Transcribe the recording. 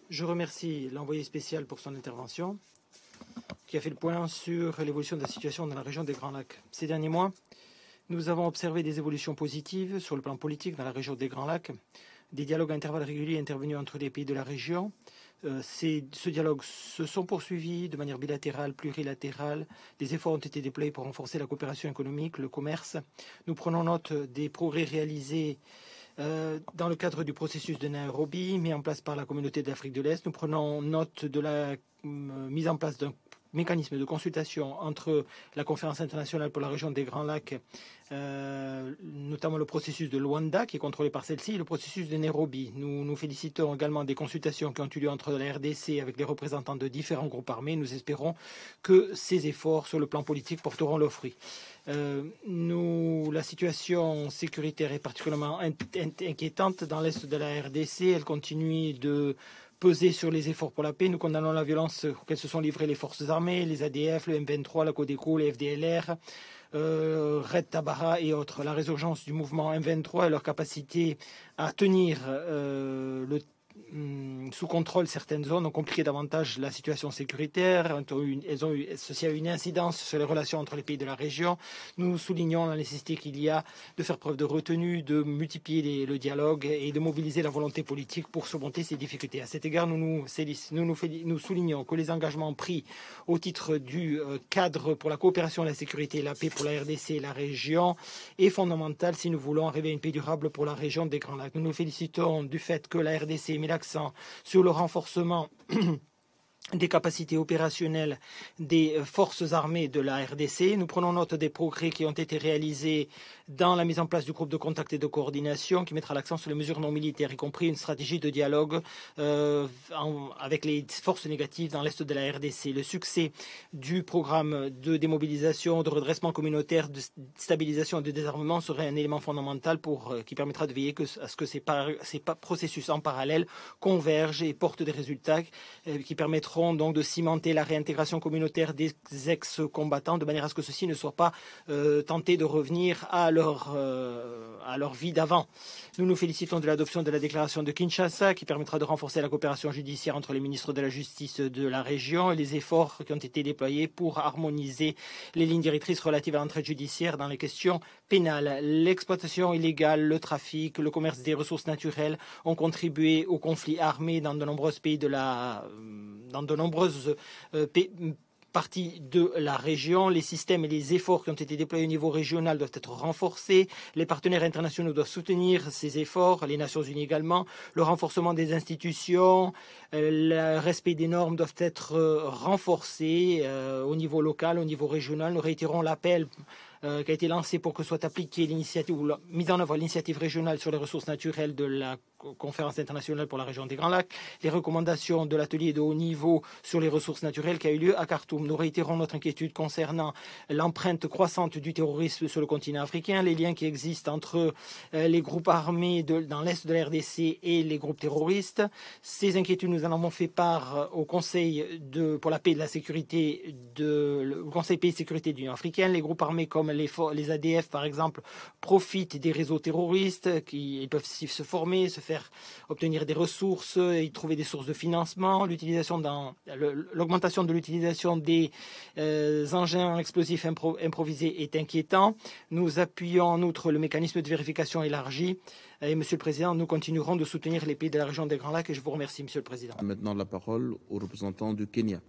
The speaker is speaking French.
Je remercie l'envoyé spécial pour son intervention, qui a fait le point sur l'évolution de la situation dans la région des Grands Lacs. Ces derniers mois, nous avons observé des évolutions positives sur le plan politique dans la région des Grands Lacs, des dialogues à intervalles réguliers intervenus entre les pays de la région. Ce dialogue se sont poursuivis de manière bilatérale, plurilatérale. Des efforts ont été déployés pour renforcer la coopération économique, le commerce. Nous prenons note des progrès réalisés dans le cadre du processus de Nairobi, mis en place par la communauté d'Afrique de l'Est. Nous prenons note de la mise en place d'un mécanisme de consultation entre la conférence internationale pour la région des Grands Lacs, notamment le processus de Luanda qui est contrôlé par celle-ci, et le processus de Nairobi. Nous nous félicitons également des consultations qui ont eu lieu entre la RDC avec les représentants de différents groupes armés. Nous espérons que ces efforts sur le plan politique porteront leurs fruits. La situation sécuritaire est particulièrement inquiétante dans l'est de la RDC. Elle continue de peser sur les efforts pour la paix. Nous condamnons la violence auxquelles se sont livrées les forces armées, les ADF, le M23, la Codeco, les FDLR, Red Tabara et autres. La résurgence du mouvement M23 et leur capacité à tenir sous contrôle certaines zones ont compliqué davantage la situation sécuritaire. Ceci a eu une incidence sur les relations entre les pays de la région. Nous soulignons la nécessité qu'il y a de faire preuve de retenue, de multiplier le dialogue et de mobiliser la volonté politique pour surmonter ces difficultés. À cet égard, nous soulignons que les engagements pris au titre du cadre pour la coopération, la sécurité et la paix pour la RDC et la région est fondamental si nous voulons arriver à une paix durable pour la région des Grands Lacs. Nous nous félicitons du fait que la RDC met l'accent sur le renforcement des capacités opérationnelles des forces armées de la RDC. Nous prenons note des progrès qui ont été réalisés dans la mise en place du groupe de contact et de coordination qui mettra l'accent sur les mesures non militaires, y compris une stratégie de dialogue avec les forces négatives dans l'est de la RDC. Le succès du programme de démobilisation, de redressement communautaire, de stabilisation et de désarmement serait un élément fondamental qui permettra de veiller à ce que ces processus en parallèle convergent et portent des résultats qui permettront donc de cimenter la réintégration communautaire des ex-combattants de manière à ce que ceux-ci ne soient pas tentés de revenir à leur vie d'avant. Nous nous félicitons de l'adoption de la déclaration de Kinshasa qui permettra de renforcer la coopération judiciaire entre les ministres de la Justice de la région et les efforts qui ont été déployés pour harmoniser les lignes directrices relatives à l'entraide judiciaire dans les questions pénales. L'exploitation illégale, le trafic, le commerce des ressources naturelles ont contribué aux conflits armés dans de nombreux pays dans de nombreuses parties de la région. Les systèmes et les efforts qui ont été déployés au niveau régional doivent être renforcés. Les partenaires internationaux doivent soutenir ces efforts, les Nations Unies également. Le renforcement des institutions, le respect des normes doivent être renforcés au niveau local, au niveau régional. Nous réitérons l'appel qui a été lancé pour que soit appliquée l'initiative ou mise en œuvre l'initiative régionale sur les ressources naturelles de la conférence internationale pour la région des Grands Lacs, les recommandations de l'atelier de haut niveau sur les ressources naturelles qui a eu lieu à Khartoum. Nous réitérons notre inquiétude concernant l'empreinte croissante du terrorisme sur le continent africain, les liens qui existent entre les groupes armés dans l'est de la RDC et les groupes terroristes. Ces inquiétudes, nous en avons fait part au Conseil pour la paix et de la sécurité, le Conseil paix et sécurité de l'Union africaine. Les groupes armés comme les ADF, par exemple, profitent des réseaux terroristes, ils peuvent se former, se faire obtenir des ressources, y trouver des sources de financement. L'augmentation de l'utilisation des engins explosifs improvisés est inquiétant. Nous appuyons en outre le mécanisme de vérification élargi. Et Monsieur le Président, nous continuerons de soutenir les pays de la région des Grands Lacs et je vous remercie, Monsieur le Président. Maintenant la parole au représentant du Kenya.